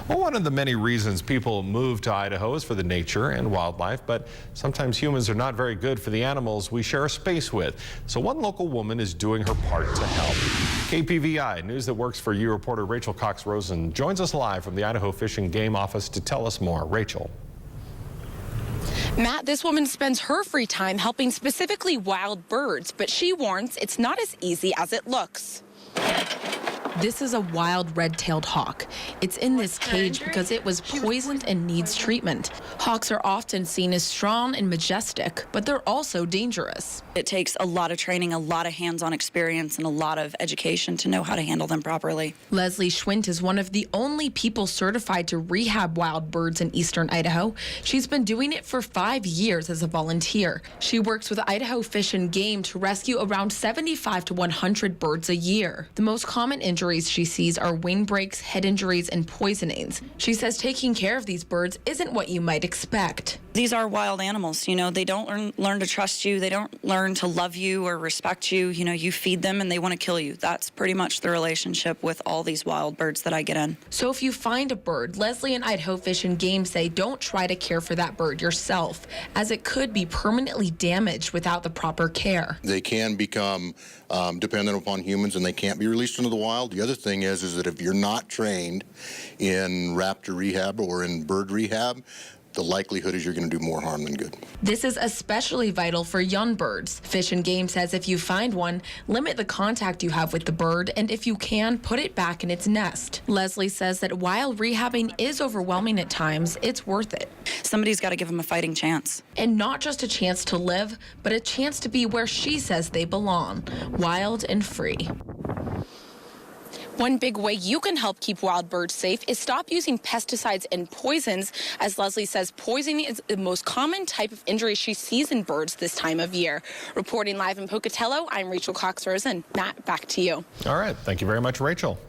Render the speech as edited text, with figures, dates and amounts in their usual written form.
Well, one of the many reasons people move to Idaho is for the nature and wildlife, but sometimes humans are not very good for the animals we share a space with. So one local woman is doing her part to help. KPVI News that works for you reporter Rachel Cox-Rosen joins us live from the Idaho Fish and Game office to tell us more. Rachel. Matt, this woman spends her free time helping specifically wild birds, but she warns it's not as easy as it looks. This is a wild red-tailed hawk. It's in this cage because it was poisoned and needs treatment. Hawks are often seen as strong and majestic, but they're also dangerous. It takes a lot of training, a lot of hands-on experience, and a lot of education to know how to handle them properly. Leslie Schwindt is one of the only people certified to rehab wild birds in eastern Idaho. She's been doing it for 5 years as a volunteer. She works with Idaho Fish and Game to rescue around 75 to 100 birds a year. The most common injuries she sees are wing breaks, head injuries, and poisonings. She says taking care of these birds isn't what you might expect. These are wild animals, they don't learn to trust you, they don't learn to love you or respect you. You feed them and they want to kill you. That's pretty much the relationship with all these wild birds that I get in. So if you find a bird, Leslie and Idaho Fish and Game say don't try to care for that bird yourself, as it could be permanently damaged without the proper care. They can become dependent upon humans and they can't be released into the wild. The other thing is that if you're not trained in raptor rehab or in bird rehab, the likelihood is you're going to do more harm than good. This is especially vital for young birds. Fish and Game says if you find one, limit the contact you have with the bird, and if you can, put it back in its nest. Leslie says that while rehabbing is overwhelming at times, it's worth it. Somebody's got to give them a fighting chance. And not just a chance to live, but a chance to be where she says they belong, wild and free. One big way you can help keep wild birds safe is stop using pesticides and poisons. As Leslie says, poisoning is the most common type of injury she sees in birds this time of year. Reporting live in Pocatello, I'm Rachel Cox-Rosen. Matt, back to you. All right. Thank you very much, Rachel.